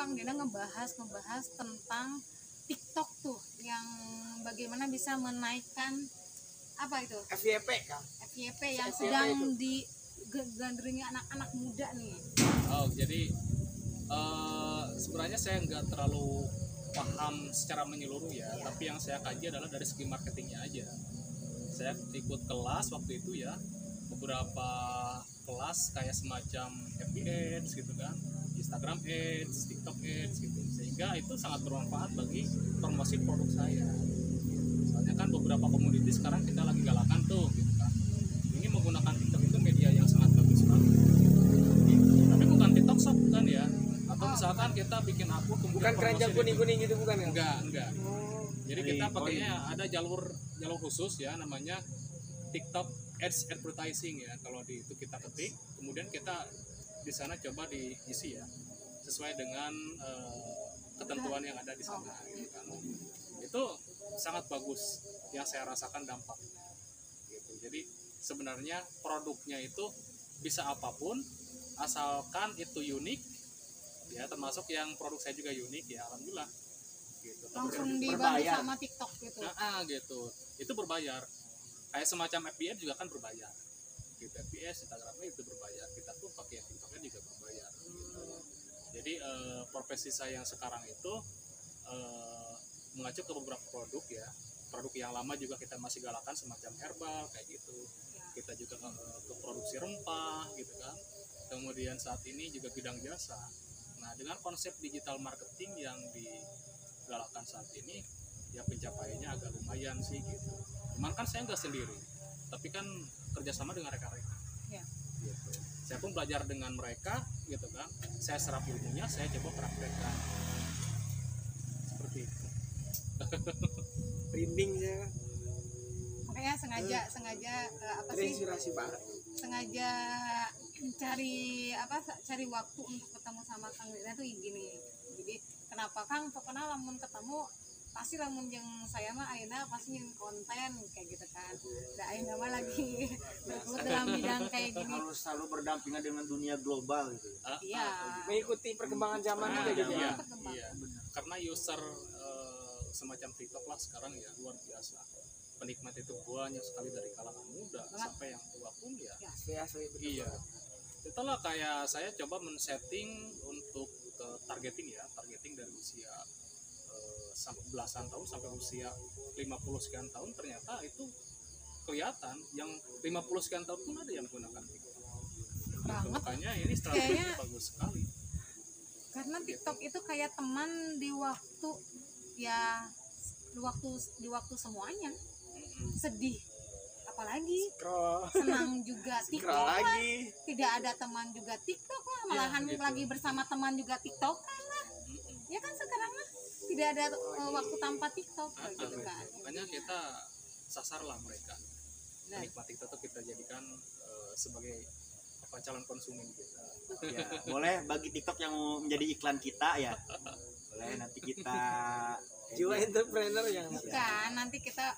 Kang Dena ngebahas tentang TikTok tuh yang bagaimana bisa menaikkan apa itu FYP Kang. FYP yang FYP sedang itu digandrungi anak-anak muda nih. Oh, jadi sebenarnya saya nggak terlalu paham secara menyeluruh ya, tapi yang saya kaji adalah dari segi marketingnya aja. Saya ikut kelas waktu itu ya, beberapa kelas kayak semacam FB Ads gitu kan, Instagram Ads, TikTok Ads gitu, sehingga itu sangat bermanfaat bagi promosi produk saya. Soalnya kan beberapa komoditi sekarang kita lagi galakan tuh gitu kan. Ini menggunakan TikTok itu media yang sangat bagus sekali. Tapi bukan TikTok Shop kan ya? Atau misalkan kita bikin akun Bukan keranjang kuning-kuning gitu bukan ya? Enggak. Jadi kita pakainya ada jalur khusus ya, namanya TikTok Ads Advertising ya. Kalau itu kita ketik, kemudian kita di sana coba diisi ya, sesuai dengan ketentuan yang ada di sana gitu kan. Itu sangat bagus yang saya rasakan dampak gitu. Jadi sebenarnya produknya itu bisa apapun asalkan itu unik ya, termasuk yang produk saya juga unik ya, alhamdulillah gitu. Langsung dibantu sama TikTok gitu. Gitu. Itu berbayar. Kayak semacam FBS juga kan berbayar. Gitu, FBS, Instagramnya itu berbayar. Kita pun pakai TikToknya juga berbayar. Gitu. Jadi profesi saya yang sekarang itu mengacu ke beberapa produk ya. Produk yang lama juga kita masih galakan semacam herbal kayak gitu. Kita juga ke produksi rempah gitu kan. Kemudian saat ini juga bidang jasa. Nah, dengan konsep digital marketing yang digalakan saat ini, ya pencapaiannya agak lumayan sih gitu. Cuman kan saya nggak sendiri, tapi kan kerjasama dengan rekan-rekan. Ya. Gitu. Saya pun belajar dengan mereka, gitu kan. Saya serap ilmunya, saya coba praktekkan. Seperti itu. Branding ya. Makanya sengaja apa sih? Terinspirasi banget. Sengaja cari waktu untuk ketemu sama Kang Dena tuh gini. Jadi kenapa Kang? Pokoknya lamun ketemu pasti lamun yang saya mah ayeuna pasti yang konten kayak gitu kan. Da ayeuna mah lagi bergelut dalam bidang kayak gini. Harus selalu berdampingan dengan dunia global gitu. Iya. Mengikuti perkembangan zaman juga gitu ya. Iya. Karena user semacam TikTok lah sekarang ya luar biasa. Penikmat itu banyak sekali dari kalangan muda sampai yang tua pun ya. Asli Iya. Itulah kayak saya coba men-setting untuk targeting dari usia belasan tahun sampai usia 50 sekian tahun, ternyata itu kelihatan yang 50 sekian tahun pun ada yang menggunakan TikTok. Gitu, makanya ini strategi bagus sekali. Karena TikTok itu kayak teman di waktu semuanya. Sedih apalagi senang juga TikTok lagi. Tidak ada teman juga TikTok lah, malahan gitu. Lagi bersama teman juga TikTok lah. Ya kan sekarang lah tidak ada waktu tanpa TikTok gitu kan. Makanya kita sasarlah mereka. Penikmat TikTok itu kita jadikan sebagai calon konsumen kita. Ya, boleh bagi TikTok yang mau menjadi iklan kita ya. Boleh nanti kita jiwa entrepreneur yang bukan, nanti kita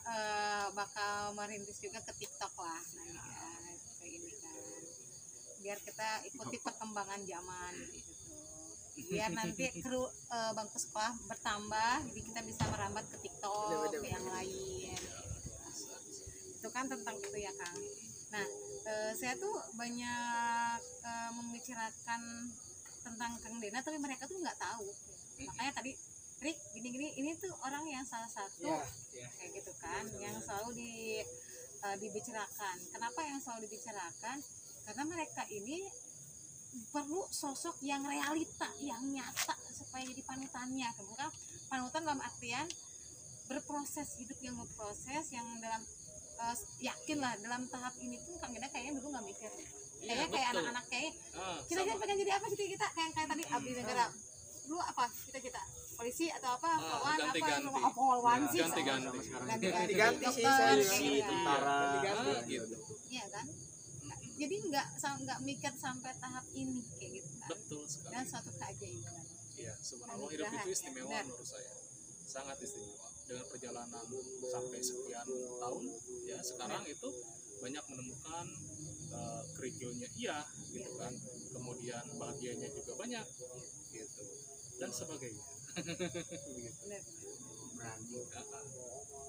bakal merintis juga ke TikTok lah nanti kayak ini kan, biar kita ikuti perkembangan zaman gitu, biar nanti kru bangku sekolah bertambah, jadi kita bisa merambat ke TikTok ke yang lain. Itu kan tentang itu ya Kang. Nah saya tuh banyak membicarakan tentang Kang Dena, tapi mereka tuh nggak tahu. Makanya tadi Rick gini-gini, ini tuh orang yang salah satu kayak gitu kan, yang selalu dibicarakan. Kenapa yang selalu dibicarakan? Karena mereka ini perlu sosok yang realita, yang nyata supaya jadi panutannya. Kemudian panutan dalam artian berproses, hidup yang berproses, yang dalam yakin lah dalam tahap ini pun Kang Dena kayaknya dulu nggak mikir. Kayaknya kayak anak-anak kayak kita pengen jadi apa sih kita kayak tadi abdi negara. Dulu apa kita polisi atau apa polwan apa polwan sih ganti sih saya tentara gitu. Iya kan, jadi nggak mikir sampai tahap ini kayak gitu kan. Betul sekali. Dan suatu keajaiban. Iya, subhanallah, hidup itu istimewa menurut saya, sangat istimewa. Dengan perjalanan sampai sekian tahun ya, sekarang itu banyak menemukan kerikilnya gitu kan, kemudian bahagianya juga banyak gitu. dan sebagainya. Begitu. Bener.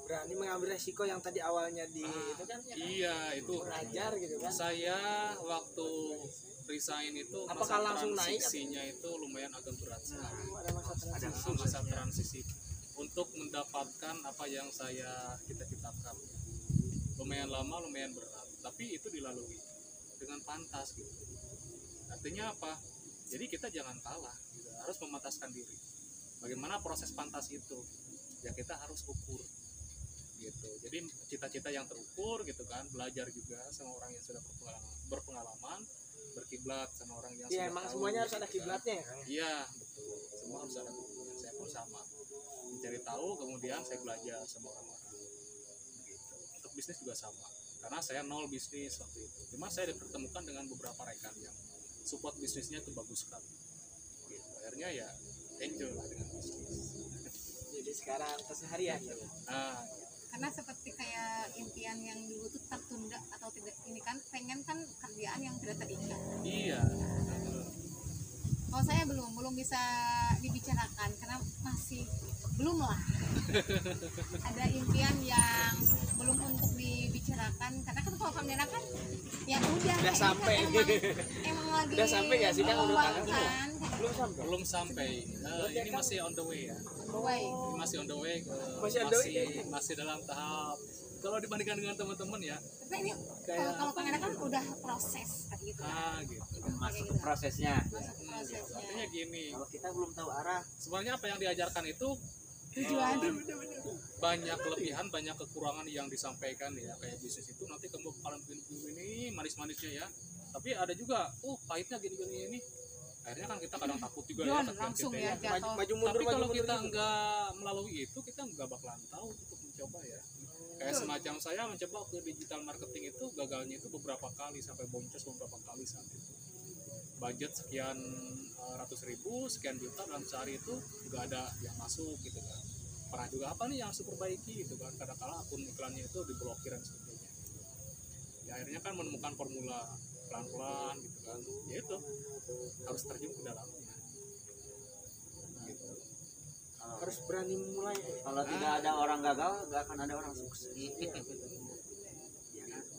Berani mengambil resiko yang tadi awalnya di itu kan ya, Iya, itu belajar gitu kan. saya waktu resign itu Apakah langsung naik? transisinya itu lumayan agak berat sekali. Ada masa transisi. Masa transisi untuk mendapatkan apa yang saya cita-citakan. Lumayan lama, lumayan berat, tapi itu dilalui dengan pantas gitu. Artinya apa? Jadi kita jangan kalah, gitu. Harus memantaskan diri. Bagaimana proses pantas itu? Ya kita harus ukur, gitu. Jadi cita-cita yang terukur, gitu kan. Belajar juga sama orang yang sudah berpengalaman, berkiblat sama orang yang Iya, sudah emang tahu, semuanya harus gitu ada kan. kiblatnya ya. Iya, betul. Semua harus ada kiblatnya. Saya pun sama. Mencari tahu, kemudian saya belajar sama orang-orang. Begitu. Untuk bisnis juga sama. Karena saya nol bisnis waktu itu. Cuma saya dipertemukan dengan beberapa rekan yang support bisnisnya itu bagus sekali. Gitu. Akhirnya ya enjoy lah dengan bisnis. Jadi sekarang keseharian ya. Nah, Karena seperti kayak impian yang dulu tuh tertunda atau tidak, ini kan pengen kan kerjaan yang tidak terikat. iya. Kalau saya belum bisa dibicarakan karena masih belum lah. Ada impian yang belum untuk dibicarakan karena kan kalau kamera kan ya udah kayaknya sampai. emang lagi Udah sampai nggak sih, Kang? Udah luang tangan kan. Belum sampai. Belum sampai. Ini masih on the way ya. Away. Ini masih on the way. Masih on the way. Masih dalam tahap. Kalau dibandingkan dengan teman-teman ya, Tapi ini Kayak kalau kamera kan udah proses kayak gitu. gitu. Masuk ke prosesnya. Masuk prosesnya. Artinya gini, Kalau kita belum tahu arah, sebenarnya apa yang diajarkan itu Tujuan. banyak kelebihan, banyak kekurangan yang disampaikan ya. Kayak bisnis itu nanti kamu bakalan begini manis-manisnya ya. Tapi ada juga, pahitnya gini-gini ini. Akhirnya kan kita kadang takut juga ya. John ketika langsung kita ya jatuh. Maju mundur, Tapi maju kalau mundur kita gitu. nggak melalui itu, kita nggak bakalan tahu untuk mencoba ya. Kayak semacam saya mencoba ke digital marketing itu gagalnya itu beberapa kali sampai boncos beberapa kali saat itu. Budget sekian ratus ribu, sekian juta dalam sehari itu juga ada yang masuk gitu kan. Pernah juga apa nih yang harus diperbaiki gitu kan. Kadang-kala akun iklannya itu diblokir dan sebagainya. Ya akhirnya kan menemukan formula pelan-pelan gitu kan. Ya itu harus terjun ke dalamnya. Gitu. Harus berani mulai. kalau tidak ada orang gagal, nggak akan ada orang sukses.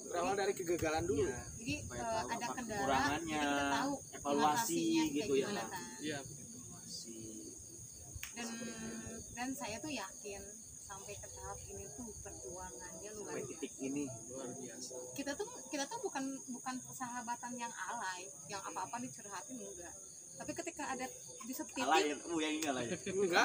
Berawal dari kegagalan dulu. Iya. Jadi Supaya tahu ada apa kendala, kekurangannya, jadi kita tahu evaluasi mengatasinya kayak gitu ya. gimana, kan. Iya, Dan saya tuh yakin sampai ke tahap ini tuh perjuangannya luar Sampai biasa. titik ini. luar biasa. Kita tuh bukan persahabatan yang alay, yang apa-apa dicurhatin enggak. Tapi ketika ada di satu titik, Alay, yang enggak lah ya. Enggak.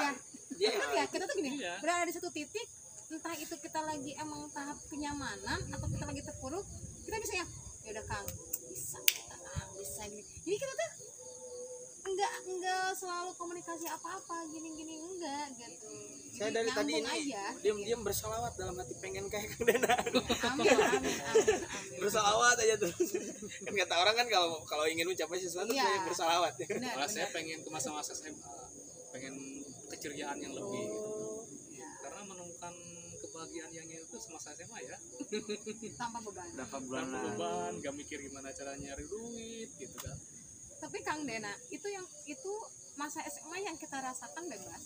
Dia kan ya kita tuh gini, Iya. berada di satu titik, entah itu kita lagi emang tahap kenyamanan atau kita lagi terpuruk, kita bisa ya udah Kang, bisa Kang, bisa gini. Jadi kita tuh enggak selalu komunikasi apa-apa gini-gini enggak gitu. Saya Jadi dari tadi nyambung ini aja. diam-diam bersalawat dalam hati pengen kayak Kang Dena. Amin, amin, amin. Bersalawat aja terus. Kan kata orang kan kalau ingin mencapai sesuatu Iya. banyak bersalawat. Benar, Malah saya benar. pengen ke masa-masa SMA, pengen keceriaan yang lebih gitu. Ya, Karena menemukan kebahagiaan yang itu semasa SMA ya. tanpa beban. Berapa bulan Tanpa lagi? beban, gak mikir gimana cara nyari duit gitu kan. Tapi Kang Dena, itu masa SMA yang kita rasakan bebas.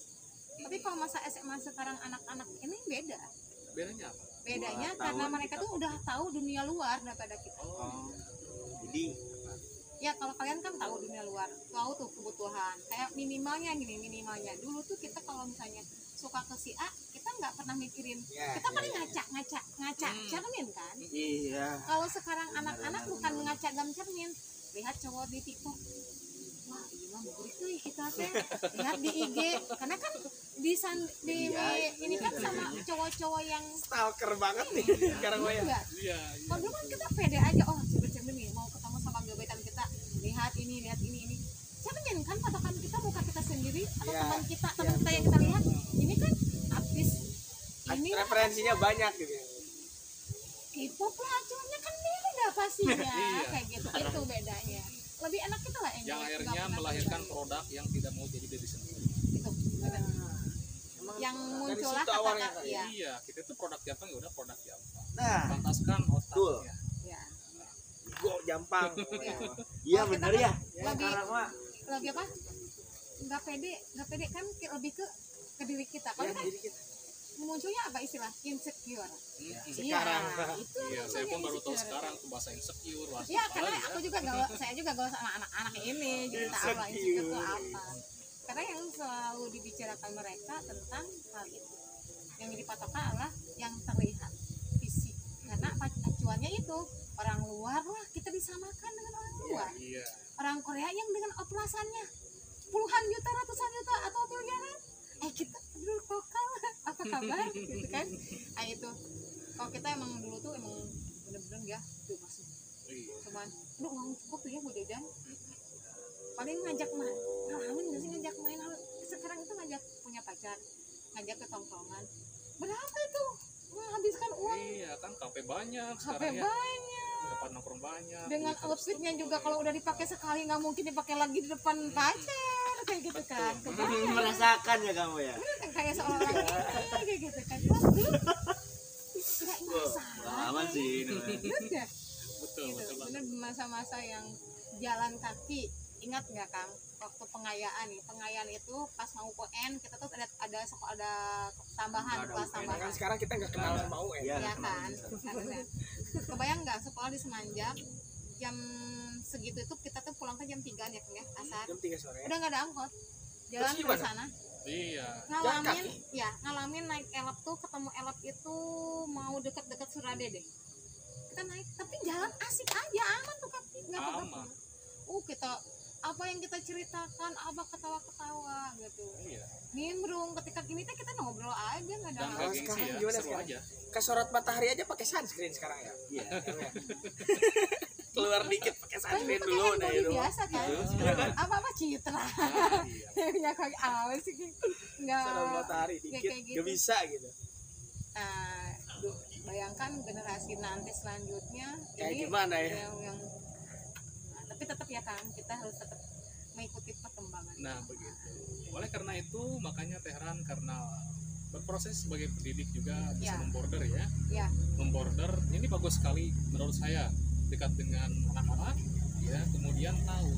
Tapi kalau masa SMA sekarang anak-anak ini beda. Bedanya apa? Bedanya Wah, karena tahu mereka kita. tuh udah tahu dunia luar daripada kita. Oh. Jadi Ya kalau kalian kan tahu dunia luar, tahu tuh kebutuhan. Kayak minimalnya gini, minimalnya. Dulu tuh kita kalau misalnya suka ke si A, kita nggak pernah mikirin. Ya. Kita paling ngaca, cermin kan. iya. Kalau sekarang anak-anak bukan ngaca dalam cermin, lihat cowok di TikTok. Wah, iya mah burik tuh kita teh. Lihat di IG, karena kan ini kan sama cowok-cowok yang Stalker banget nih sekarang gue ya. enggak. Iya, Kalau dulu kan kita pede aja, cermin nih mau ketemu sama gebetan kita, lihat ini. Cermin kan patokan kita muka kita sendiri atau Ya, teman kita ya, yang kita lihat. Ini kan artis ini Referensinya banyak gitu. K-pop lah, acuannya kan beda pastinya. Iya. Kayak gitu, itu bedanya. Lebih enak kita lah yang akhirnya melahirkan produk yang tidak mau jadi diri sendiri. itu benar. Yang Dari muncullah situ awalnya kata-kata kali ya. ya. Iya, kita itu produk Jepang ya udah produk Jepang. Nah, Pantaskan Betul. otaknya. Ya. Go Jampang. Iya. iya Kalau kita benar kan ya. lebih Sekarang mah lebih apa? nggak pede kan lebih ke diri kita. Kalau Ya, kan diri kita. munculnya apa istilah insecure. Sekarang. Itu Iya, saya pun baru tahu insecure. sekarang tuh bahasa insecure. Wah, Ya, apa karena lagi ya? aku juga gaul, saya juga gaul sama anak-anak ini, jadi tahu lah insecure itu apa. Karena yang selalu dibicarakan mereka tentang hal itu. Yang jadi patokan adalah yang terlihat fisik. Karena acuannya itu orang luar lah kita disamakan dengan orang luar. Iya. Orang Korea yang dengan operasannya puluhan juta, ratusan juta atau miliaran. Kita dulu lokal, apa kabar gitu kan? Itu kalau kita emang dulu tuh emang bener-bener ya tuh masuk Iya. cuman lu uang cukup tuh ya gue jajan paling ngajak main ngalamin gak sih ngajak main sekarang itu ngajak punya pacar ngajak ke tongkrongan berapa itu menghabiskan uang Iya, kan kafe banyak HP sekarang ya. banyak Tempat nongkrong banyak. dengan Gitu, outfitnya terus juga tempat kalau udah dipakai sekali nggak mungkin dipakai lagi di depan pacar kayak gitu kan kebayang Merasakan ya kamu ya. kan kayak seorang kayak gitu kan terus dulu nggak nyasar Pengalaman sih ini. bener betul, gitu betul banget. bener masa-masa yang jalan kaki ingat nggak Kang waktu pengayaan nih pengayaan itu pas mau UN kita tuh ada tambahan Ada kelas UN. tambahan Kan sekarang kita nggak kenal sama UN. Iya. ya kan Karena- kebayang nggak sekolah di Semanjak jam segitu itu kita tuh pulang ke jam 3 ya Kang ya asar Jam 3 sore. udah nggak ada angkot jalan Terus ke gimana? sana Iya. ngalamin naik elap tuh ketemu elap itu mau deket-deket Surade deh kita naik tapi jalan asik aja aman tuh kaki nggak apa-apa Aman. kita apa yang kita ceritakan apa ketawa-ketawa gitu Iya. nimbrung ketika ini teh kita ngobrol aja nggak ada Dan hal gak gengsi sekarang ya, gimana seru sekarang? aja. Ke sorot matahari aja pakai sunscreen sekarang ya. Iya. Keluar dikit pakai kan sunscreen pakai dulu nah handphone itu. biasa kan Iya kan? apa citra Ah, iya. ya kayak awal sih nggak Sorot matahari dikit. kayak gitu. Gak bisa gitu. nah bayangkan generasi nanti selanjutnya Kayak ini gimana ya? yang nah, tapi tetap ya Kang kita harus tetap mengikuti perkembangan Nah, begitu. Oleh karena itu, makanya Tehran karena berproses sebagai pendidik juga bisa Ya. memborder ya. ya Memborder ini bagus sekali menurut saya, dekat dengan anak-anak ya, kemudian tahu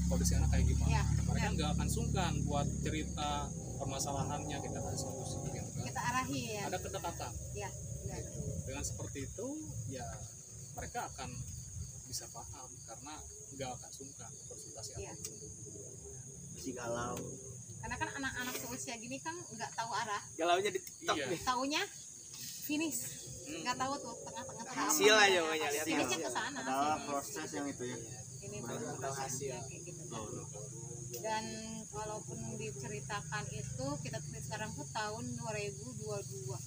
kondisi anak kayak gimana. ya Mereka benar. nggak akan sungkan buat cerita permasalahannya, kita kasih solusi gitu kan. kita arahi ya Ada kedekatan. ya benar. Dengan seperti itu ya mereka akan bisa paham karena nggak akan sungkan konsultasi Iya. apapun. Si galau. karena kan anak-anak seusia gini kan nggak tahu arah Galaunya di TikTok Iya. nih. taunya finish Hmm. nggak tahu tuh tengah-tengah tuh Hasil apa. aja pokoknya, lihat finishnya hasil. ke sana Adalah finish. proses yang itu ya. ini Baru baru tahu hasil. kayak gitu dan walaupun diceritakan itu kita sekarang tuh tahun 2022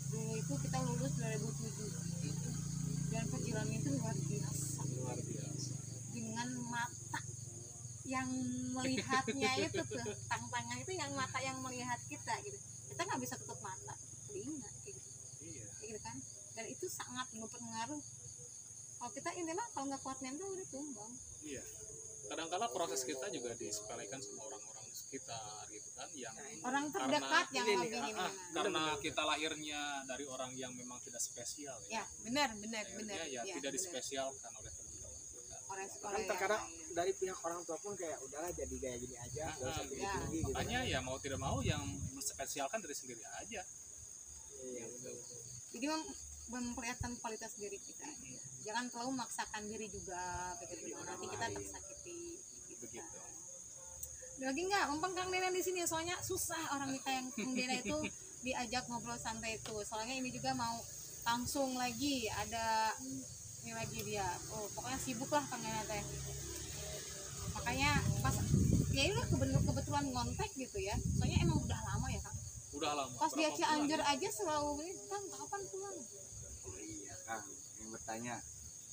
dulu itu kita lulus 2007 dan perjalanan itu luar biasa Luar biasa. dengan mata yang melihatnya itu tuh tantangan itu yang mata yang melihat kita gitu kita nggak bisa tutup mata telinga kayak gitu. Iya. Kayak gitu kan dan itu sangat berpengaruh kalau kita ini mah kalau nggak kuat mental udah tumbang Iya. Kadang-kala proses kita juga disepelekan sama orang-orang sekitar gitu kan yang orang terdekat yang ini nih, lebih ini karena kita lahirnya dari orang yang memang tidak spesial ya ya. benar Akhirnya ya, tidak benar. dispesialkan oleh teman-teman kita. orang sekolah Kan yang terkadang lain. dari pihak orang tua pun kayak udahlah jadi kayak gini aja, nggak usah Nah, tinggi-tinggi gitu. Makanya ya mau tidak mau yang menspesialkan dari sendiri aja. Iya, Gitu. jadi memperlihatkan kualitas diri kita jangan terlalu memaksakan diri juga begitu nanti kita tersakiti gitu. Begitu. Ada lagi nggak mumpung Kang Dena di sini soalnya susah orang kita yang Kang Dena itu diajak ngobrol santai itu soalnya ini juga mau langsung lagi ada ini lagi dia pokoknya sibuk lah Kang Dena teh makanya pas ya ini kebetulan ngontek gitu ya soalnya emang udah lama ya Kang Udah lama. pas dia berapa Cianjur bulan? aja selalu ini Kang kapan pulang Oh iya Kang, yang bertanya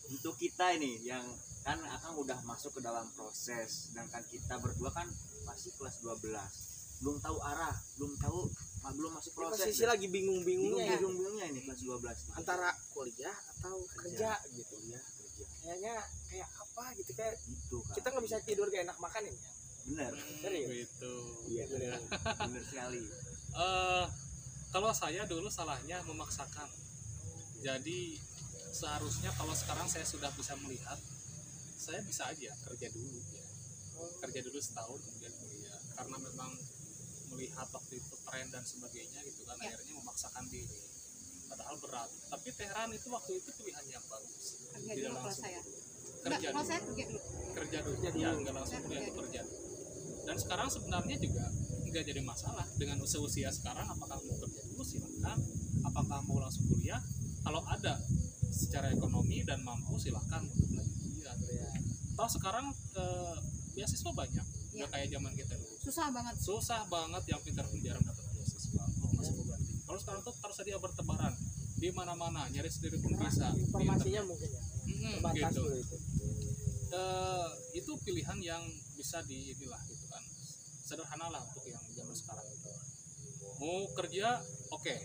untuk kita ini yang kan Akang udah masuk ke dalam proses, sedangkan kita berdua kan masih kelas 12, belum tahu arah, belum masuk Ini proses. posisi lagi bingung-bingungnya ya. bingung-bingungnya ini kelas 12 nih. Antara kuliah atau kerja gitu. ya kerja Kayaknya kayak apa gitu kayak gitu kan. kita nggak bisa tidur gak enak makan ini. Bener, Serius? Gitu. iya Bener. bener sekali. Kalau saya dulu salahnya memaksakan. Jadi seharusnya kalau sekarang saya sudah bisa melihat, saya bisa aja kerja dulu ya. kerja dulu setahun kemudian kuliah karena memang melihat waktu itu tren dan sebagainya gitu kan, Ya. akhirnya memaksakan diri padahal berat, tapi Tehran itu waktu itu pilihan yang bagus. Kerja Tidak dulu kalau langsung saya. kerja Kalau dulu, saya kerja dulu. kerja dulu Kerja ya dulu. nggak langsung Saya kuliah, kerja itu dulu. kerja dulu. Dan sekarang sebenarnya juga nggak jadi masalah dengan usia sekarang, apakah mau kerja dulu silahkan, apakah mau langsung kuliah, kalau ada secara ekonomi dan mampu silahkan untuk lanjut kuliah. Toh sekarang beasiswa banyak, nggak Ya. kayak zaman kita dulu. Susah banget. Susah banget yang pintar-pintar jarang dapat beasiswa untuk masuk perguruan tinggi. Kalau sekarang tuh tersedia bertebaran di mana-mana, nyari sendiri pun bisa. Di Informasinya internet. mungkin ya Mm-mm, terbatas gitu. dulu itu. Itu pilihan yang bisa di inilah gitu kan, sederhana lah untuk yang zaman sekarang itu. Mau kerja oke,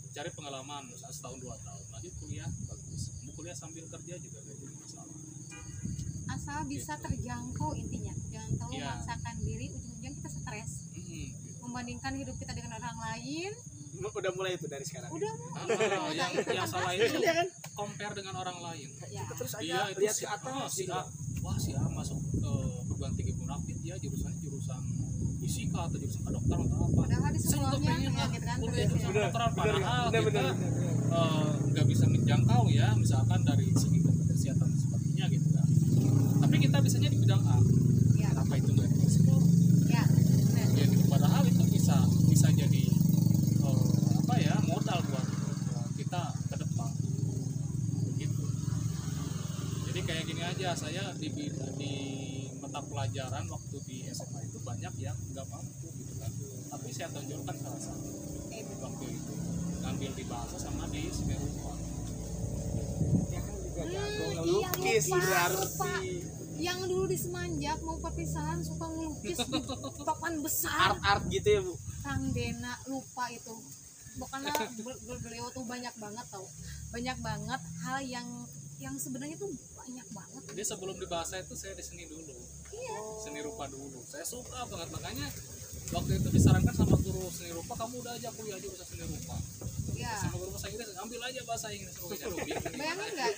cari pengalaman misalnya setahun 2 tahun, lanjut kuliah bagus, mau kuliah sambil kerja juga gak jadi masalah. Asal bisa Gitu. terjangkau intinya. Jangan terlalu Iya. memaksakan diri, ujung-ujungnya kita stres. Gitu. Membandingkan hidup kita dengan orang lain, Udah mulai itu dari sekarang. udah Yang salah itu Iya kan? compare dengan orang lain. ya. Terus Dia aja itu lihat ke atas si gitu. A, wah si A masuk perguruan tinggi Munafik, dia jurusannya jurusan fisika atau jurusan kedokteran atau apa. Padahal di Saya juga sekolahnya pengen ya lah gitu kan kuliah terus jurusan ya. kedokteran, padahal bener, kita bener. nggak bisa menjangkau ya, misalkan dari segi kompetensi atau sebagainya gitu kan. Tapi kita bisanya di bidang A, Ya, kenapa itu nggak dieksplor? ya, benar. Ya, gitu. Padahal itu bisa jadi apa ya, modal buat kita ke depan begitu. Jadi kayak gini aja, saya di mata pelajaran waktu di SMA itu banyak yang nggak mampu gitu kan, tapi saya tonjolkan salah satu waktu itu, ngambil di bahasa sama di seni rupa. Ya kan juga jago Iya, ngelukis lupa. berarti. Yang dulu di Semanjak mau perpisahan suka ngelukis di papan besar. Art gitu ya, Bu. Kang Dena lupa itu. Bukannya beliau tuh banyak banget tau. Banyak banget hal yang sebenarnya tuh banyak banget. Jadi sebelum di bahasa itu saya di seni dulu, Iya. seni rupa dulu. Saya suka banget, makanya waktu itu disarankan sama guru seni rupa, kamu udah aja kuliah jurusan seni rupa. Ya. Sama guru bahasa Inggris, ambil aja bahasa Inggris pokoknya. Bayangin nggak?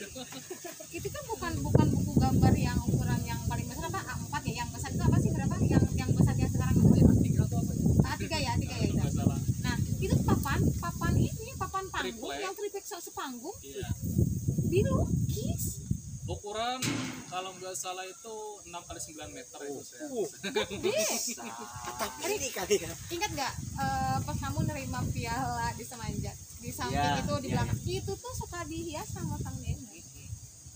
Itu kan bukan buku gambar yang ukuran yang paling besar apa A4 ya, yang besar itu apa sih, berapa yang besar yang sekarang itu Tinggal tuh apa ya? A3 ya Itu itu. nggak salah. Nah itu papan panggung Triplek. yang triplek sepanggung Iya. dilukis. Ukuran kalau nggak salah itu 6 kali 9 meter itu saya. Tapi ini kali ya. Ingat nggak pas kamu nerima piala di Semanjak di samping Iya, itu di iya, belakang itu tuh suka dihias sama Kang Dena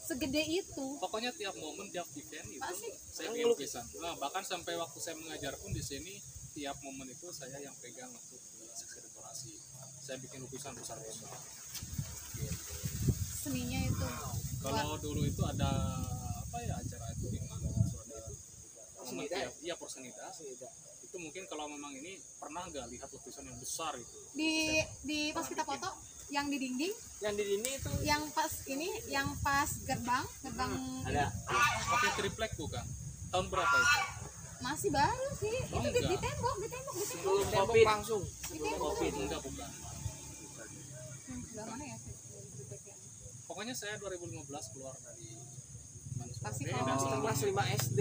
segede itu. Pokoknya tiap momen, tiap event itu Pasti. saya bikin lukisan. Nah, bahkan sampai waktu saya mengajar pun di sini, tiap momen itu saya yang pegang untuk seksi dekorasi. Saya bikin lukisan besar-besar. Seninya itu Kalau dulu itu ada apa ya, acara itu di mana Surabaya itu momen Porsenida ya? tiap, iya Porsenida. Itu mungkin kalau memang ini pernah nggak lihat lukisan yang besar itu? di pas kita foto yang di dinding Yang di sini itu yang pas gerbang Ada. Pakai triplek bukan? Tahun berapa itu? masih baru sih Oh, itu di enggak. tembok sebelum tembok Covid. langsung. di tembok Enggak, bukan. sebelah mana ya Pokoknya saya 2015 keluar dari Pasti Surabaya kalau dan Masih setelah kelas 5 SD.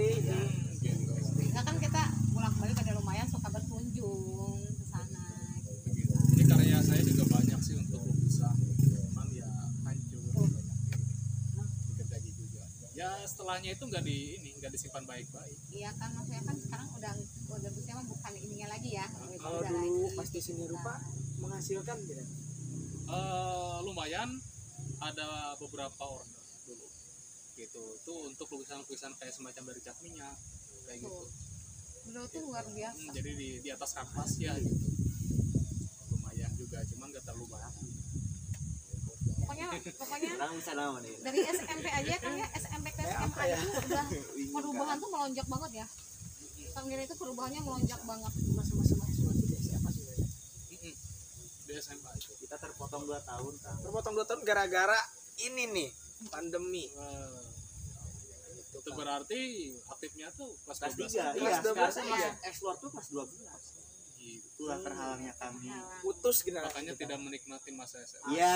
gitu. nah kan kita bolak-balik ada lumayan suka berkunjung ke sana Begitu. Jadi karya saya juga banyak sih untuk lukisan, cuman ya hancur, dikit lagi juga. Ya setelahnya itu nggak disimpan baik-baik. iya kan maksudnya kan sekarang udah usia mah bukan ininya lagi ya Kalau Udah dulu lagi. pas di sini rupa menghasilkan tidak? Lumayan, ada beberapa order dulu. Gitu. Itu untuk lukisan-lukisan kayak semacam dari cat minyak kayak gitu. beliau tuh luar biasa Jadi di atas kanvas ya gitu. Lumayan juga, cuman nggak terlalu banyak. pokoknya Orang bisa nama nih. dari SMP aja kan ya SMP ke SMA itu udah perubahan tuh melonjak banget ya Kang Dena itu perubahannya melonjak banget Masa-masa mahasiswa itu siapa sih? Di SMA itu. Kita terpotong 2 tahun kan. Terpotong 2 tahun gara-gara ini nih pandemi. Itu berarti aktifnya tuh kelas Kelas 12. 3. Kelas Iya, 12 sekarang iya. explore tuh kelas 12. itulah terhalangnya kami. putus generasi makanya kita. tidak menikmati masa SMA. Iya,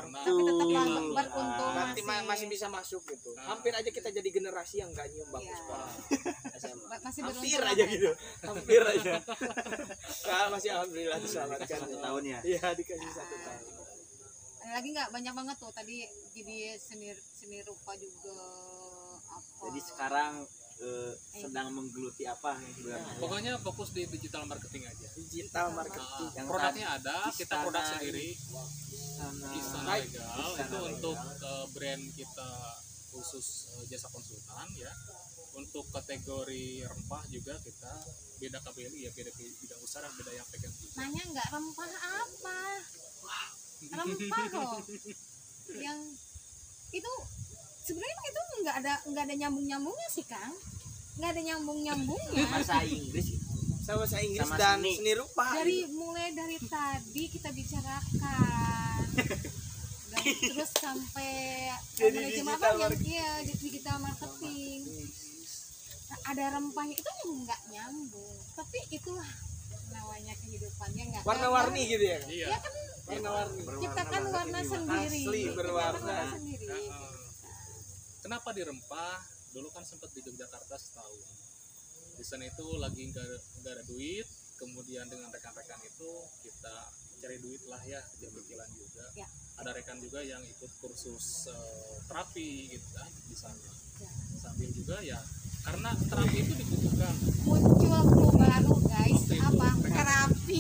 karena itu. Tapi tetap Iya. beruntung Nanti masih bisa masuk gitu. Hampir aja kita jadi generasi yang gak nyium bangku Iya. sekolah SMA. masih Hampir beruntung aja apa gitu. Hampir aja. Nah, masih alhamdulillah diselamatkan. 1 tahun ya. Iya, dikasih 1 tahun. Ada lagi nggak? Banyak banget tuh tadi, jadi seni rupa juga apa. Jadi sekarang sedang menggeluti apa nih sebenarnya? pokoknya fokus di digital marketing aja. Digital marketing. Yang Produknya ada, kita Istana produk sendiri. Sana. Istana Baik. Legal Istana itu Legal. untuk brand kita khusus jasa konsultan ya. Untuk kategori rempah juga kita beda KBLI ya, beda bidang usaha dan beda yang pegang juga. Nanya nggak rempah apa? Rempah loh. Yang itu sebenarnya emang itu nggak ada nyambungnya sih Kang. Nggak ada nyambungnya. Bahasa Inggris gitu. Sama bahasa Inggris Sama dan seni. seni rupa. Mulai dari tadi kita bicarakan. Dan terus sampai Jadi manajemen digital apa yang iya digital marketing. Nah, ada rempahnya itu yang nggak nyambung. Tapi itulah namanya kehidupannya nggak. Warna-warni gitu ya. Iya. Ya kan Warna-warni. ciptakan warna sendiri. Asli, Ciptakan berwarna. warna sendiri. Kenapa di Rempah? Dulu kan sempat di Yogyakarta setahun. Di sana itu lagi nggak ada duit. Kemudian dengan rekan-rekan itu kita cari duit lah ya, kecil-kecilan juga. Ya. Ada rekan juga yang ikut kursus terapi gitu kan di sana. Ya. Sambil juga ya, karena terapi itu dibutuhkan. Muncul clue baru guys, Oke, apa itu. terapi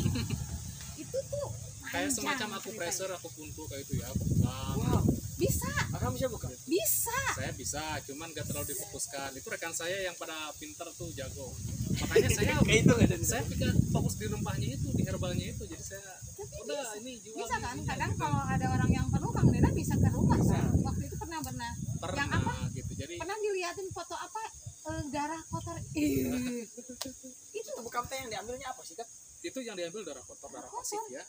itu tuh Kayak panjang semacam aku ceritanya. pressure, aku puntul kayak itu ya. Bukan. Wow. Bisa Akang bisa buka? bisa Saya bisa, cuman gak terlalu difokuskan. Itu rekan saya yang pada pinter tuh jago. Makanya saya Kayak itu nggak ada. saya pikir fokus di rempahnya itu, di herbalnya itu. Jadi saya tapi udah bisa, ini jual. bisa kan ini, kadang gitu. kalau ada orang yang perlu Kang Dena bisa ke rumah Bisa. kan waktu itu pernah pernah yang apa? gitu. Jadi pernah diliatin foto apa darah kotor itu Bukan teh yang diambilnya apa sih, Kak? itu yang diambil darah kotor, darah pasif ya.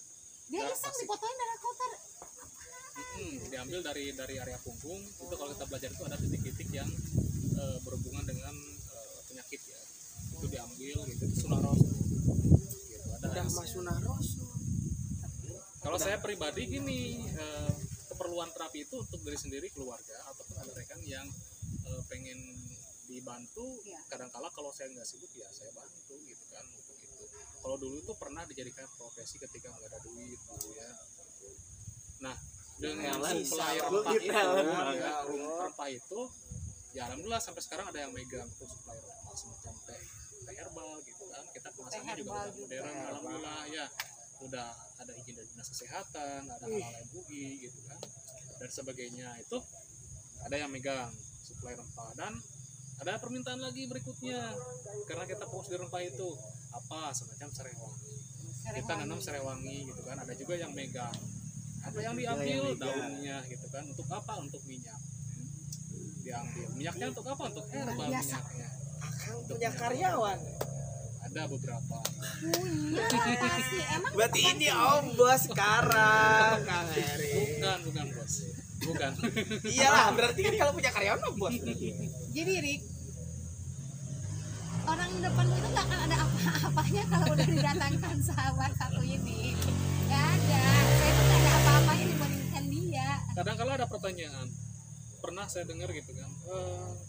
dia Darah iseng pasif. difotoin darah kotor Diambil dari area punggung. Itu kalau kita belajar itu ada titik-titik yang berhubungan dengan penyakit ya. Itu diambil gitu, itu sunaros. Gitu, ada Udah hasilnya. Mas Sunaros. Kalau saya pribadi gini, keperluan terapi itu untuk diri sendiri, keluarga, ataupun ada rekan yang pengen dibantu. Iya. Kadang-kala kalau saya nggak sibuk ya saya bantu gitu kan untuk itu. Kalau dulu itu pernah dijadikan profesi ketika nggak ada duit gitu ya. Nah, dengan Talent, supply salah. rempah Bukit itu, talent. ya, rempah itu, ya alhamdulillah sampai sekarang ada yang megang tuh supply rempah semacam teh herbal gitu kan. Kita kemasannya juga herbal udah juga. modern, alhamdulillah ya. Udah ada izin dari dinas kesehatan, ada halal MUI gitu kan, dan sebagainya. Itu ada yang megang supply rempah, dan ada permintaan lagi berikutnya karena kita fokus di rempah itu apa semacam serewangi. Kita nanam serewangi gitu kan, ada juga yang megang. Ada yang diambil daunnya gitu kan, untuk apa? Untuk minyak. Diambil minyaknya untuk apa? Untuk herbal biasa. minyaknya. Akang punya karyawan. Ada beberapa. punya pasti emang Berarti bukan ini sendiri. Om Bos sekarang, Kang Heri. Bukan bos. Bukan. Iyalah, berarti kan kalau punya karyawan Om Bos. jadi Rick orang depan itu nggak akan ada apa-apanya kalau udah didatangkan sahabat satu ini. Nggak ada, saya tuh nggak ada apa-apanya dibandingkan dia. Kadang-kala ada pertanyaan, pernah saya dengar gitu kan,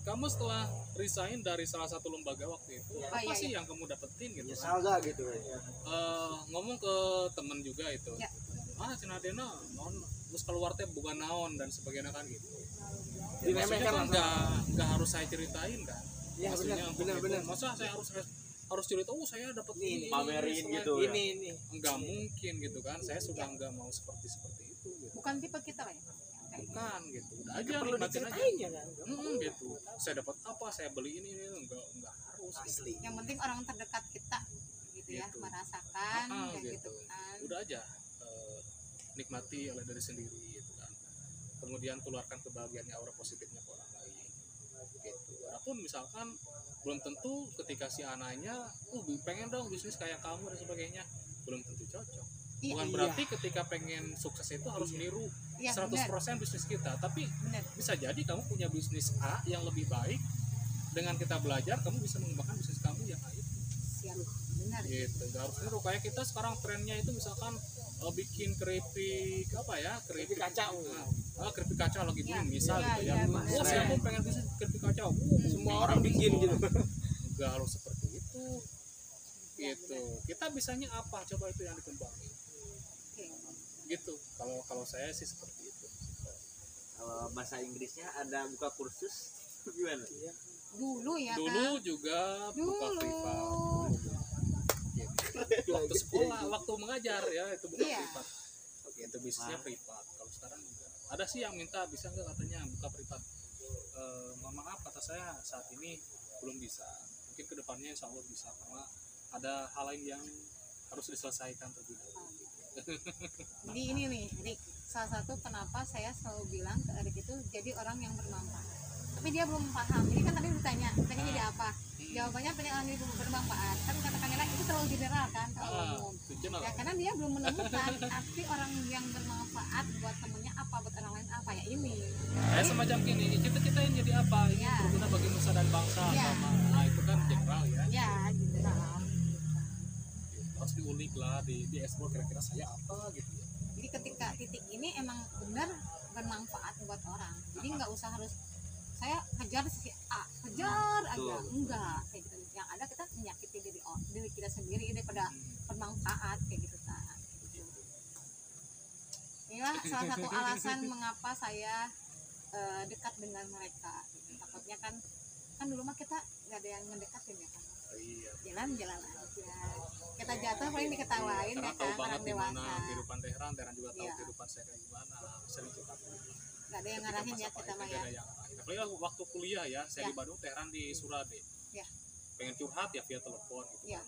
kamu setelah resign dari salah satu lembaga waktu itu, Oh, apa iya, sih iya. yang kamu dapetin gitu kan? Salga gitu ya. Ngomong ke temen juga itu, Ya. Cina Dena, non, terus keluar teh bukan naon dan sebagainya kan gitu. Diremehkan Maksudnya kan lah. nggak harus saya ceritain kan? Ya Maksudnya untuk benar. itu. Masa saya harus cerita, saya dapat Ini, pamerin selain gitu ya. Ini. Enggak mungkin gitu kan, saya sudah nggak mau seperti itu gitu. Bukan tipe kita ya. Bukan gitu, udah aja Perlu nikmatin aja. diceritain ya kan? Gitu. Saya dapat apa, saya beli ini enggak harus. Asli. Yang penting orang terdekat kita gitu ya Gitu. merasakan kayak Gitu. gitu kan. Udah aja nikmati oleh diri sendiri gitu kan. Kemudian tularkan kebahagiaannya, aura positifnya ke orang lain. Gitu. Walaupun misalkan belum tentu ketika si anaknya, pengen dong bisnis kayak kamu dan sebagainya, belum tentu cocok. Iya, Bukan berarti ketika pengen sukses itu harus niru Iya, 100% bisnis kita, tapi benar. bisa jadi kamu punya bisnis A yang lebih baik. Dengan kita belajar, kamu bisa mengembangkan bisnis kamu yang A itu. Siap. benar. gitu. Nggak harus niru kayak kita sekarang trennya itu misalkan bikin keripik apa ya, keripik kaca. keripik kaca lagi Iya, booming misal iya, gitu iya, ya. benar. Oh siapa pengen bisnis keripik kaca, Semua orang bikin gitu. Nggak harus seperti itu Iya, gitu. Kita bisanya apa, coba itu yang dikembangin Oke. gitu. Kalau saya sih seperti itu. Kalau bahasa Inggrisnya ada buka kursus gimana? Dulu ya Dulu Kang. juga buka Dulu. privat gitu. Waktu sekolah, waktu mengajar ya itu buka Iya. privat. Itu bisnisnya privat. Kalau sekarang enggak. Ada sih yang minta bisa nggak katanya buka privat. Mohon maaf kata saya saat ini belum bisa. Mungkin kedepannya insya Allah bisa karena ada hal lain yang harus diselesaikan terlebih dahulu. Jadi ini nih, Rik, salah satu kenapa saya selalu bilang ke Erik itu jadi orang yang bermanfaat. Tapi dia belum paham. Jadi kan tadi ditanya, pengen jadi apa? Jawabannya pengen orang yang bermanfaat. Kan kata-kata itu terlalu general kan, terlalu umum. Itu general. Ya karena dia belum menemukan arti orang yang bermanfaat buat temennya apa, buat orang lain apa ya ini. Semacam gini, kita yang jadi apa? Ini Ya. berguna bagi nusa dan bangsa Ya. sama. Nah itu kan general ya. Ya, general. Harus diulik lah, di explore kira-kira saya apa gitu ya. Jadi ketika titik ini emang benar bermanfaat buat orang. Jadi nggak usah harus saya kejar si A, kejar aja, enggak kayak gitu. Yang ada kita menyakiti diri kita sendiri daripada bermanfaat kayak gitu kan. Inilah salah satu alasan mengapa saya dekat dengan mereka. Takutnya kan dulu mah kita nggak ada yang ngedekatin ya kan. Iya. Jalan-jalan aja. Kita jatuh paling diketawain Karena ya tahu kan banget orang gimana dewasa. kehidupan Tehran juga tahu Iya. kehidupan saya kayak gimana, sering curhat. Nggak ada yang ngarahin ya kita mah ya. Apalagi waktu kuliah ya, saya Ya. di Bandung, Tehran di Surade. Ya. Pengen curhat ya via telepon gitu Ya. kan.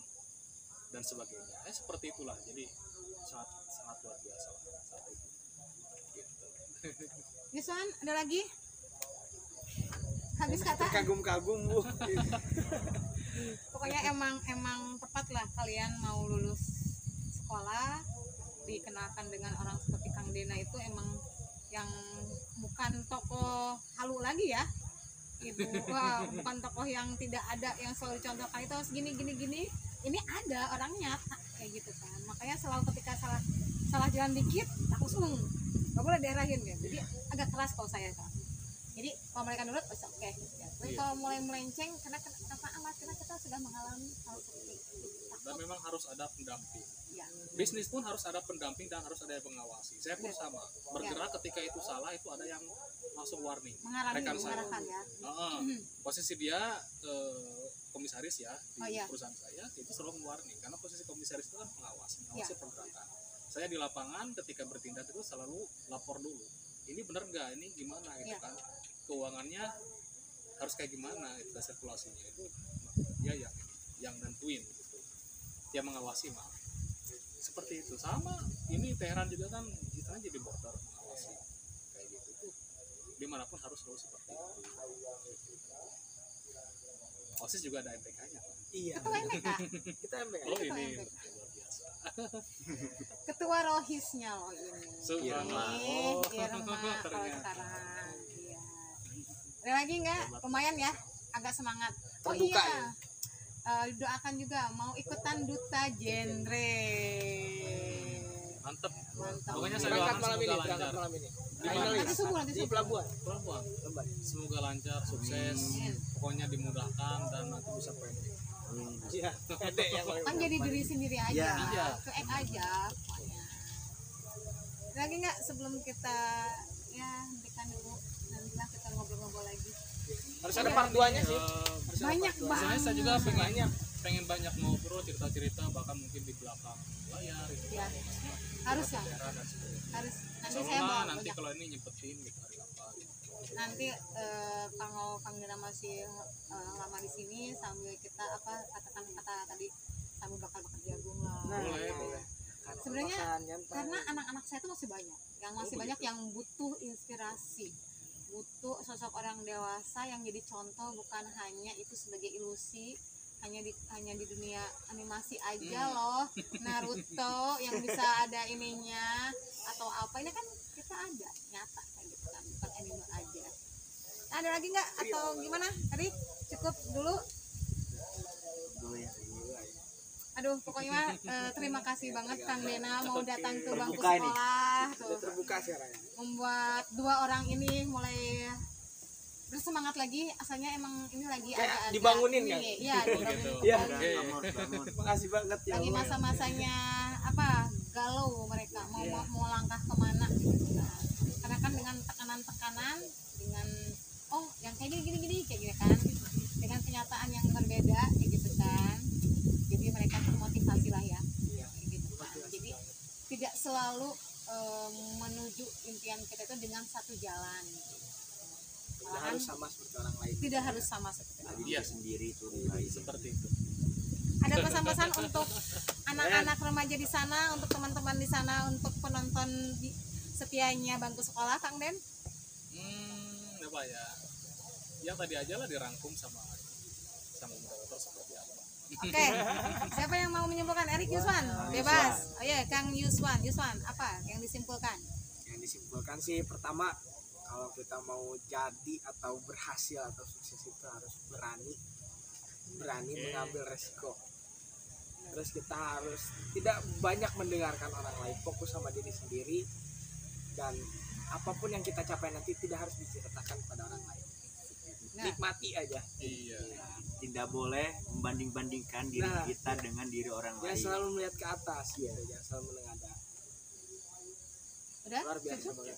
Dan sebagainya. Seperti itulah. Jadi sangat sangat luar biasa lah saat itu. Gitu. Yuswan, ada lagi? Habis kata? Kagum-kagum Bu. Pokoknya emang tepat lah kalian mau lulus sekolah dikenalkan dengan orang seperti Kang Dena itu emang yang bukan tokoh halu lagi ya. Ibu, wah, bukan tokoh yang tidak ada yang selalu dicontohkan itu harus gini. Ini ada orangnya kayak gitu kan. Makanya selalu ketika salah jalan dikit langsung nggak boleh diarahin ya. Jadi agak keras kalau saya kan. Jadi kalau mereka nurut oke. Tapi kalau mulai melenceng karena kita sudah mengalami hal seperti itu. Dan memang harus ada pendamping. Ya. Bisnis pun harus ada pendamping dan harus ada yang mengawasi. Saya pun sama. Bergerak ketika itu salah itu ada yang langsung warning. Mengarahkan ya. Posisi dia komisaris ya di Oh, iya. perusahaan saya itu selalu mewarning karena posisi komisaris itu kan pengawas, mengawasi Iya. pergerakan. Saya di lapangan ketika bertindak itu selalu lapor dulu. Ini benar nggak? Ini gimana gitu Iya. kan? Keuangannya harus kayak gimana? Itu sirkulasinya itu dia yang nentuin gitu. Dia mengawasi maaf. Seperti itu sama ini Tehran juga kan kita jadi border mengawasi kayak gitu tuh dimanapun harus selalu seperti itu. OSIS juga ada MPK-nya kan? Iya. Ketua MPK, Kita MPK. Oh Ketua ini MPK. luar biasa. ketua rohisnya loh ini. Subhanallah. Ini Oh, Irma kalau ternyata. sekarang. Iya. Ada lagi nggak? Lumayan ya, agak semangat. Oh Terbuka iya. Doakan juga mau ikutan duta genre. Mantep. Mantap. Pokoknya saya Berangkat doakan malam ini, semoga berangkat lancar. malam ini. Di mana? Finalis. Nanti subuh, Di pelabuhan. Pelabuhan. Lembar. Semoga lancar, sukses. Pokoknya dimudahkan dan nanti bisa pendek. Iya. Pede yang paling Kan jadi diri sendiri aja, Iya. cuek aja pokoknya. Ada lagi nggak sebelum kita ya hentikan dulu, nantilah kita ngobrol-ngobrol lagi. harus ada part 2-nya sih. Harus ada Banyak part 2. Sebenarnya saya juga Banyak. pengen banyak ngobrol, cerita-cerita, bahkan mungkin di belakang layar gitu. Ya, harus lah, Daerah dan sebagainya. harus. Nanti Insya saya Allah bawa nanti banyak. kalau ini nyempetin gitu hari apa gitu. Nanti kalau Kang Dina masih lama di sini sambil kita katakan kata tadi sambil bakar-bakar jagung lah. Nah, Boleh, Ya, boleh. ya. Sebenarnya Makan, nyantai. karena anak-anak saya itu masih banyak banyak yang butuh inspirasi, butuh sosok orang dewasa yang jadi contoh, bukan hanya itu sebagai ilusi, hanya di dunia animasi aja loh. Naruto yang bisa ada ininya atau apa, ini kan kita ada nyata kayak gitu kan, bukan anime aja. Nah, ada lagi nggak atau gimana? Tadi cukup dulu. Dulu ya. Aduh, pokoknya mah, terima kasih banget Kang Dena mau datang ke bangku Terbuka ini. sekolah Udah tuh, terbuka sekarang. membuat dua orang ini mulai bersemangat lagi. Asalnya emang ini lagi Kayak agak-agak dibangunin, ini, Kang? Iya, dibangunin. gitu. Iya. Lagi- Kamu harus bangun. Makasih banget ya lagi Allah. masa-masanya apa galau mereka mau Iya. mau langkah kemana gitu kan. Karena kan dengan tekanan-tekanan, dengan oh yang kayak gini kan, dengan kenyataan yang berbeda kayak gitu kan, jadi mereka termotivasi lah ya, Iya. kayak gitu kan. Jadi tidak selalu menuju impian kita itu dengan satu jalan gitu. Tidak Malahan harus sama seperti orang lain. tidak harus sama seperti itu. Tadi Iya. dia sendiri tuh nilai Seperti itu. Ada pesan-pesan untuk anak-anak remaja di sana, untuk teman-teman di sana, untuk penonton setianya bangku sekolah, Kang Den? Apa ya? Yang tadi aja lah dirangkum sama moderator seperti apa. Oke, siapa yang mau menyimpulkan? Erik Yuswan, bebas. Oh iya, Kang Yuswan, apa yang disimpulkan? Yang disimpulkan sih pertama, kalau kita mau jadi atau berhasil atau sukses itu harus berani mengambil resiko. Terus kita harus tidak banyak mendengarkan orang lain, fokus sama diri sendiri, dan apapun yang kita capai nanti tidak harus diceritakan pada orang lain. Nah, Nikmati aja. Iya. tidak boleh membanding-bandingkan diri Nah. kita dengan diri orang Jangan lain. selalu melihat ke atas, ya. Jangan selalu menengadah. udah? Luar biasa Cukup? banget.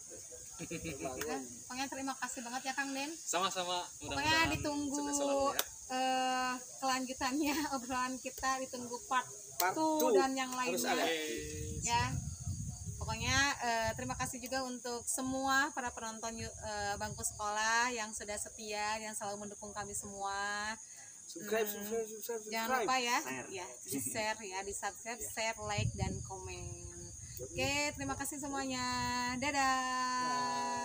Udah. Pokoknya terima kasih banget ya Kang Den. Sama-sama. Pokoknya Mudah-mudahan ditunggu sukses selalu ya. kelanjutannya obrolan kita, ditunggu part Part 2 2 dan yang harus ada. lainnya ya. Pokoknya terima kasih juga untuk semua para penonton bangku sekolah yang sudah setia, yang selalu mendukung kami semua. Subscribe. Jangan lupa ya, Share. ya di share ya, di subscribe, share, like dan komen. Oke, terima kasih semuanya. Dadah.